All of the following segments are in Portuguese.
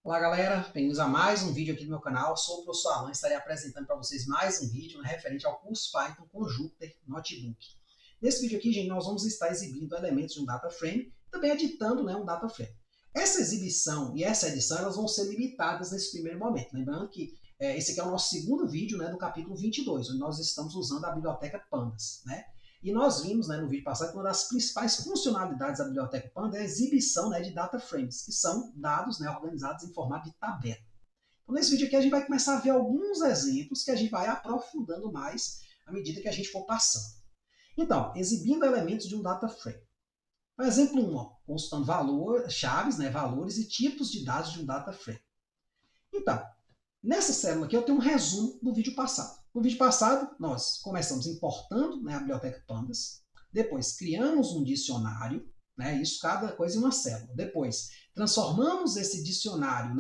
Olá galera, bem-vindos a mais um vídeo aqui do meu canal. Sou o professor Alan e estarei apresentando para vocês mais um vídeo referente ao curso Python com Jupyter Notebook. Nesse vídeo aqui, gente, nós vamos estar exibindo elementos de um data frame, também editando um data frame. Essa exibição e essa edição elas vão ser limitadas nesse primeiro momento. Lembrando que esse aqui é o nosso segundo vídeo do capítulo 22, onde nós estamos usando a biblioteca Pandas. E nós vimos no vídeo passado que uma das principais funcionalidades da biblioteca Panda é a exibição de data frames, que são dados organizados em formato de tabela. Então, nesse vídeo aqui a gente vai começar a ver alguns exemplos que a gente vai aprofundando mais à medida que a gente for passando. Então, exibindo elementos de um data frame. Por exemplo 1, consultando chaves, valores e tipos de dados de um data frame. Então, nessa célula aqui eu tenho um resumo do vídeo passado. No vídeo passado, nós começamos importando a biblioteca Pandas, depois criamos um dicionário, isso cada coisa em uma célula. Depois, transformamos esse dicionário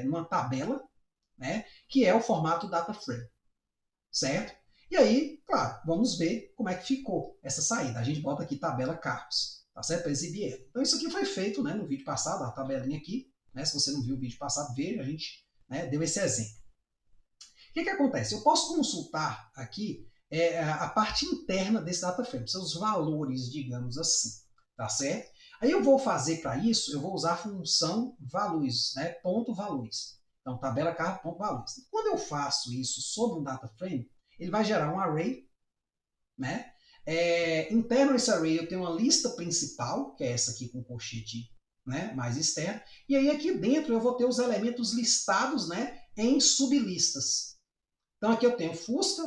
numa tabela, que é o formato data frame, certo? E aí, claro, vamos ver como é que ficou essa saída. A gente bota aqui tabela carros, tá certo? Para exibir ela. Então isso aqui foi feito no vídeo passado, a tabelinha aqui, se você não viu o vídeo passado, veja, a gente deu esse exemplo. O que acontece? Eu posso consultar aqui a parte interna desse data frame, seus valores, digamos assim, tá certo? Aí eu vou fazer para isso, eu vou usar a função valores, ponto valores. Então, tabela carro, ponto valores. Quando eu faço isso sobre um data frame, ele vai gerar um array, interno a esse array eu tenho uma lista principal, que é essa aqui com colchete mais externo, e aí aqui dentro eu vou ter os elementos listados em sublistas. Então aqui eu tenho Fusca,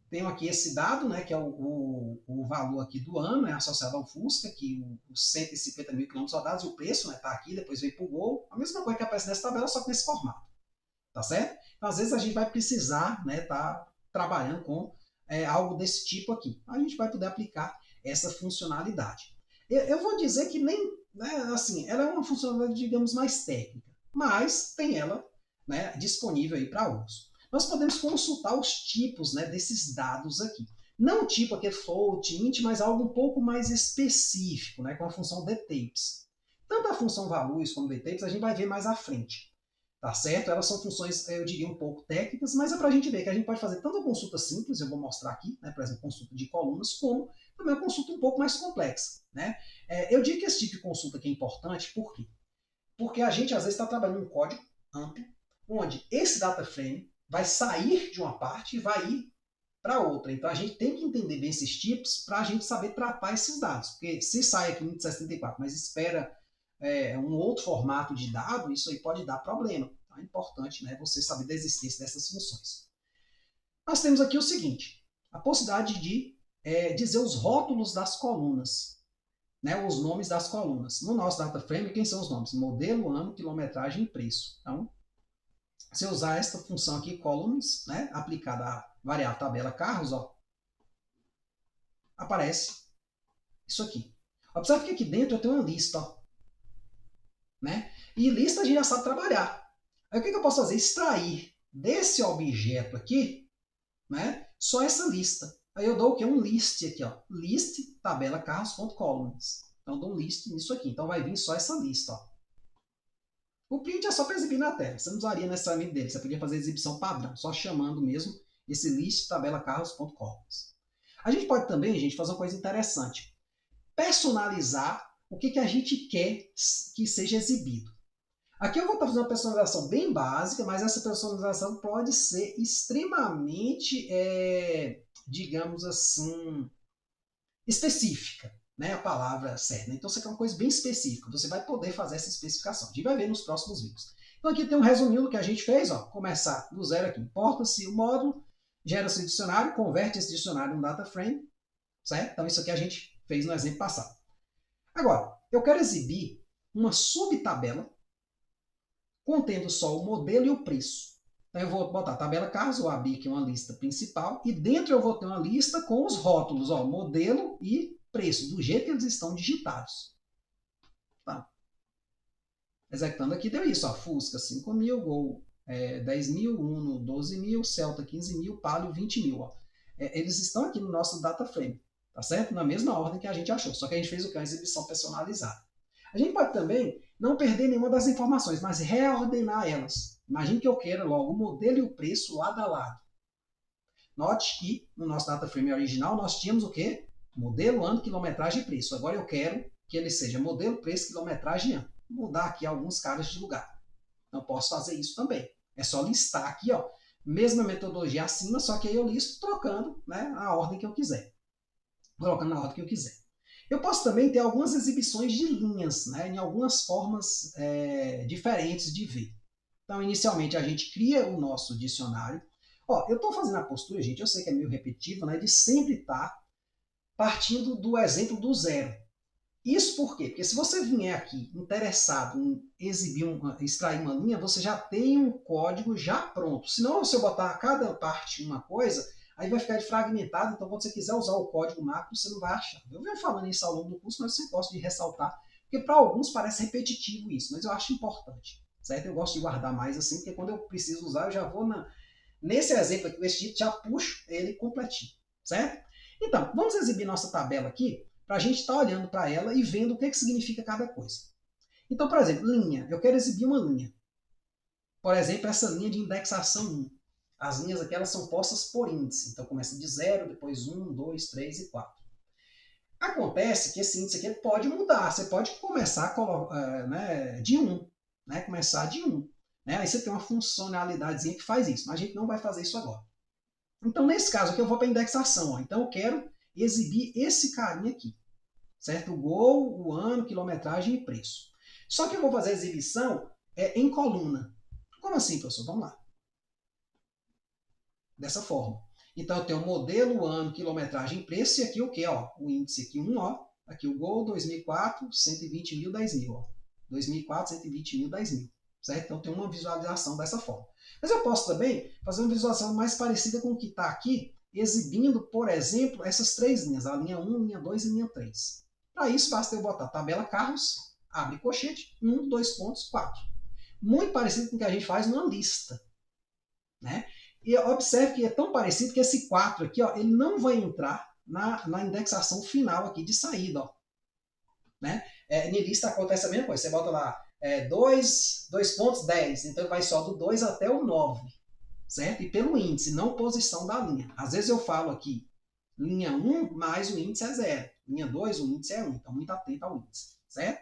tenho aqui esse dado, que é o valor aqui do ano, associado ao Fusca, que os 150 mil quilômetros rodados, e o preço está aqui, depois vem para o Gol, a mesma coisa que aparece nessa tabela, só que nesse formato, tá certo? Então às vezes a gente vai precisar estar trabalhando com algo desse tipo aqui. A gente vai poder aplicar essa funcionalidade. Eu vou dizer que nem, assim, ela é uma funcionalidade, digamos, mais técnica, mas tem ela disponível aí para uso. Nós podemos consultar os tipos desses dados aqui. Não o tipo aqui float, int, mas algo um pouco mais específico, com a função dtapes. Tanto a função values como dtapes a gente vai ver mais à frente. Tá certo? Elas são funções, eu diria, um pouco técnicas, mas é para a gente ver que a gente pode fazer tanto a consulta simples, eu vou mostrar aqui, por exemplo, consulta de colunas, como também uma consulta um pouco mais complexa. Eu digo que esse tipo de consulta aqui é importante, por quê? Porque a gente, às vezes, está trabalhando um código amplo, onde esse data frame vai sair de uma parte e vai ir para outra. Então a gente tem que entender bem esses tipos para a gente saber tratar esses dados. Porque se sai aqui no 64, mas espera um outro formato de dado, isso aí pode dar problema. Então é importante você saber da existência dessas funções. Nós temos aqui o seguinte, a possibilidade de dizer os rótulos das colunas, os nomes das colunas. No nosso data frame, quem são os nomes? Modelo, ano, quilometragem e preço. Então, se eu usar esta função aqui, columns, aplicada à variável tabela carros, aparece isso aqui. Observe que aqui dentro eu tenho uma lista. E lista a gente já sabe trabalhar. Aí o que eu posso fazer? Extrair desse objeto aqui só essa lista. Aí eu dou o quê? Um list aqui. List tabela carros.columns. Então eu dou um list nisso aqui. Então vai vir só essa lista. O print é só para exibir na tela. Você não usaria necessariamente dele. Você podia fazer exibição padrão, só chamando mesmo esse list tabela carros.columns. A gente pode também, gente, fazer uma coisa interessante. Personalizar o que a gente quer que seja exibido. Aqui eu vou estar fazendo uma personalização bem básica, mas essa personalização pode ser extremamente, digamos assim, específica. A palavra certa. Então, isso aqui é uma coisa bem específica. Você vai poder fazer essa especificação. A gente vai ver nos próximos vídeos. Então, aqui tem um resuminho do que a gente fez. Começar do zero aqui. Importa-se o módulo, gera-se o dicionário, converte esse dicionário em um data frame. Certo? Então, isso aqui a gente fez no exemplo passado. Agora, eu quero exibir uma subtabela contendo só o modelo e o preço. Então, eu vou botar a tabela carros, ou abrir aqui uma lista principal, e dentro eu vou ter uma lista com os rótulos, modelo e preço, do jeito que eles estão digitados. Tá. Executando aqui, deu isso. Fusca 5 mil, Gol 10 mil, Uno 12 mil, Celta 15 mil, Palio 20 mil. Eles estão aqui no nosso data frame, tá certo? Na mesma ordem que a gente achou, só que a gente fez o que? Uma exibição personalizada. A gente pode também não perder nenhuma das informações, mas reordenar elas. Imagine que eu queira logo o modelo e o preço lado a lado. Note que no nosso data frame original nós tínhamos o quê? Modelo, ano, quilometragem e preço. Agora eu quero que ele seja modelo, preço, quilometragem e ano. Vou mudar aqui alguns caras de lugar. Então posso fazer isso também. É só listar aqui, ó, mesma metodologia acima, só que aí eu listo trocando, né, a ordem que eu quiser. Colocando na ordem que eu quiser. Eu posso também ter algumas exibições de linhas, né, em algumas formas diferentes de ver. Então, inicialmente, a gente cria o nosso dicionário. Ó, eu estou fazendo a postura, gente, eu sei que é meio repetitivo, né, de sempre estar partindo do exemplo do zero. Isso por quê? Porque se você vier aqui interessado em extrair uma linha, você já tem um código já pronto. Senão, se eu botar a cada parte uma coisa, aí vai ficar fragmentado. Então, quando você quiser usar o código macro, você não vai achar. Eu venho falando isso ao longo do curso, mas eu sempre gosto de ressaltar, porque para alguns parece repetitivo isso, mas eu acho importante. Certo? Eu gosto de guardar mais assim, porque quando eu preciso usar, eu já vou nesse exemplo aqui, nesse tipo, já puxo ele completinho. Certo? Então, vamos exibir nossa tabela aqui para a gente estar olhando para ela e vendo o que significa cada coisa. Então, por exemplo, linha. Eu quero exibir uma linha. Por exemplo, essa linha de indexação 1. As linhas aqui elas são postas por índice. Então, começa de 0, depois 1, 2, 3 e 4. Acontece que esse índice aqui pode mudar. Você pode começar de 1. Né? Começar de 1. Né? Aí você tem uma funcionalidadezinha que faz isso. Mas a gente não vai fazer isso agora. Então, nesse caso aqui, eu vou para a indexação. Ó. Então, eu quero exibir esse carinha aqui. Certo? O gol, o ano, quilometragem e preço. Só que eu vou fazer a exibição em coluna. Como assim, professor? Vamos lá. Dessa forma. Então, eu tenho o modelo, o ano, quilometragem e preço. E aqui o quê? Ó, o índice aqui 1, ó. Aqui o gol, 2004, 120 mil, 10 mil. Ó. 2004, 120 mil, 10 mil. Certo? Então, tem uma visualização dessa forma. Mas eu posso também fazer uma visualização mais parecida com o que está aqui, exibindo, por exemplo, essas três linhas. A linha 1, linha 2 e linha 3. Para isso, basta eu botar tabela carros, abre colchete, 1, 2 pontos, 4. Muito parecido com o que a gente faz numa lista. Né? E observe que é tão parecido que esse 4 aqui, ó, ele não vai entrar na indexação final aqui de saída. Ó. Né? Em lista acontece a mesma coisa. Você bota lá 2 pontos 10, então vai só do 2 até o 9. Certo? E pelo índice, não posição da linha. Às vezes eu falo aqui, linha 1 mais o índice é 0. Linha 2, o índice é 1. Então, muito atento ao índice. Certo?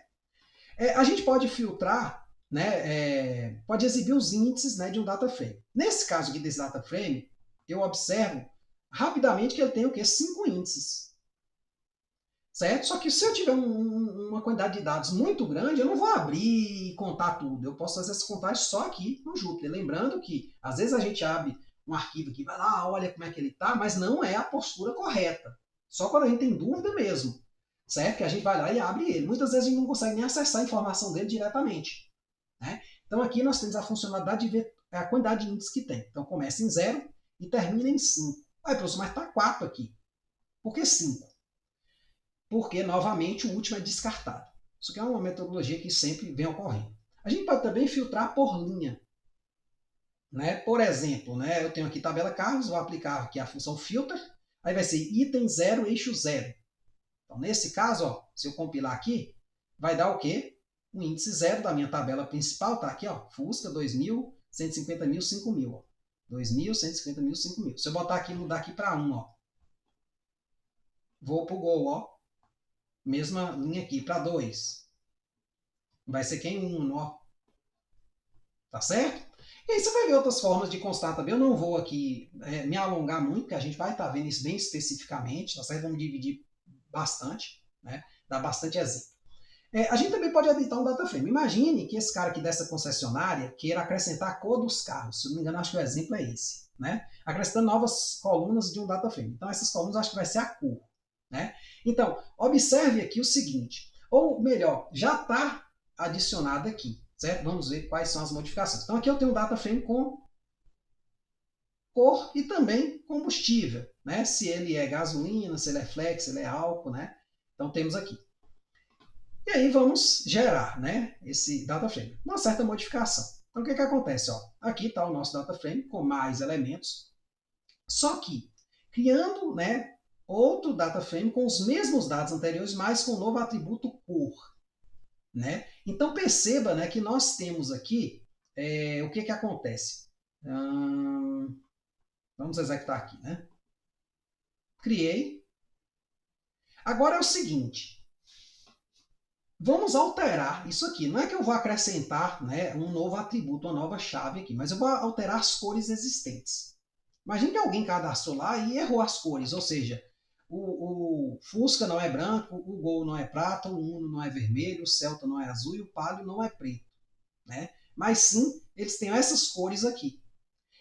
A gente pode filtrar, né, pode exibir os índices, né, de um data frame. Nesse caso aqui desse data frame, eu observo rapidamente que ele tem o quê? 5 índices. Certo? Só que se eu tiver uma quantidade de dados muito grande, eu não vou abrir e contar tudo. Eu posso fazer essa contagem só aqui no Jupyter. Lembrando que, às vezes, a gente abre um arquivo que vai lá, olha como é que ele está, mas não é a postura correta. Só quando a gente tem dúvida mesmo. Certo? Que a gente vai lá e abre ele. Muitas vezes a gente não consegue nem acessar a informação dele diretamente. Né? Então, aqui nós temos a funcionalidade de ver a quantidade de índices que tem. Então, começa em 0 e termina em 5. Aí, professor, mas está 4 aqui. Por que 5? Porque, novamente, o último é descartado. Isso aqui é uma metodologia que sempre vem ocorrendo. A gente pode também filtrar por linha. Né? Por exemplo, né, eu tenho aqui tabela carros, vou aplicar aqui a função filter, aí vai ser item 0, eixo 0. Então, nesse caso, ó, se eu compilar aqui, vai dar o quê? O índice 0 da minha tabela principal, está aqui, ó, Fusca 2.000, 150.000, 5.000. Ó. 2.000, 150.000, 5.000. Se eu botar aqui, mudar aqui para 1, ó. Vou para o Gol, ó. Mesma linha aqui, para 2. Vai ser quem? 1, ó. Tá certo? E aí você vai ver outras formas de constar também. Eu não vou aqui me alongar muito, porque a gente vai estar vendo isso bem especificamente, tá certo? Vamos dividir bastante, né? Dar bastante exemplo. A gente também pode editar um data frame. Imagine que esse cara aqui dessa concessionária queira acrescentar a cor dos carros. Se eu não me engano, acho que o exemplo é esse. Né? Acrescentando novas colunas de um data frame. Então, essas colunas acho que vai ser a cor. Né? Então, observe aqui o seguinte. Ou melhor, já está adicionado aqui. Certo? Vamos ver quais são as modificações. Então, aqui eu tenho um data frame com cor e também combustível. Né? Se ele é gasolina, se ele é flex, se ele é álcool. Né? Então, temos aqui. E aí vamos gerar, né, esse data frame. Uma certa modificação. Então o que acontece? Ó, aqui está o nosso data frame com mais elementos. Só que criando, né, outro data frame com os mesmos dados anteriores, mas com o novo atributo cor. né? Então perceba, né, que nós temos aqui o que acontece. Vamos executar aqui, né? Criei. Agora é o seguinte, vamos alterar isso aqui. Não é que eu vou acrescentar, né, um novo atributo, uma nova chave aqui, mas eu vou alterar as cores existentes. Imagine que alguém cadastrou lá e errou as cores, ou seja, o Fusca não é branco, o Gol não é prata, o Uno não é vermelho, o Celta não é azul e o Palio não é preto, né? Mas sim, eles têm essas cores aqui.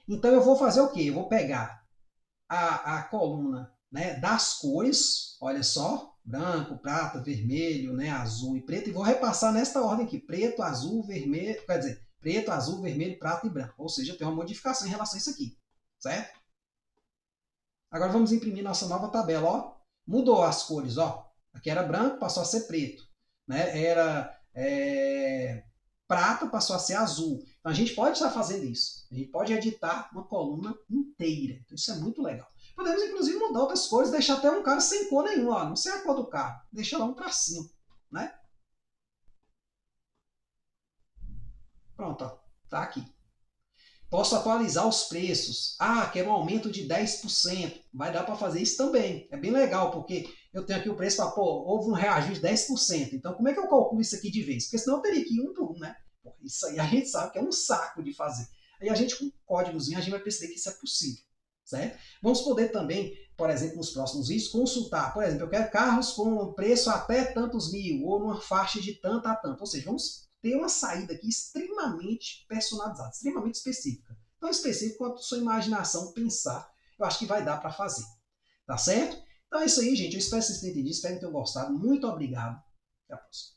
Então eu vou fazer o quê? Eu vou pegar a coluna, né, das cores, olha só, branco, prata, vermelho, né, azul e preto, e vou repassar nesta ordem aqui, preto, azul, vermelho, quer dizer, preto, azul, vermelho, prata e branco. Ou seja, tem uma modificação em relação a isso aqui, certo? Agora vamos imprimir nossa nova tabela, ó. Mudou as cores, ó. Aqui era branco, passou a ser preto, né? Era prata, passou a ser azul. Então a gente pode estar fazendo isso. A gente pode editar uma coluna inteira. Então isso é muito legal. Podemos inclusive mudar outras cores, deixar até um cara sem cor nenhuma, ó. Não sei a cor do carro, deixa lá um tracinho, né? Pronto, ó. Tá aqui. Posso atualizar os preços. Ah, quero um aumento de 10%. Vai dar para fazer isso também. É bem legal, porque eu tenho aqui o preço para, pô, houve um reajuste de 10%. Então, como é que eu calculo isso aqui de vez? Porque senão eu teria que ir um por um, né? Pô, isso aí a gente sabe que é um saco de fazer. Aí a gente, com um códigozinho, a gente vai perceber que isso é possível, certo? Vamos poder também, por exemplo, nos próximos vídeos, consultar. Por exemplo, eu quero carros com preço até tantos mil, ou numa faixa de tanto a tanto. Ou seja, vamos ter uma saída aqui extremamente personalizada, extremamente específica. Tão específico quanto a sua imaginação pensar, eu acho que vai dar para fazer. Tá certo? Então é isso aí, gente. Eu espero que vocês tenham entendido, espero que tenham gostado. Muito obrigado. Até a próxima.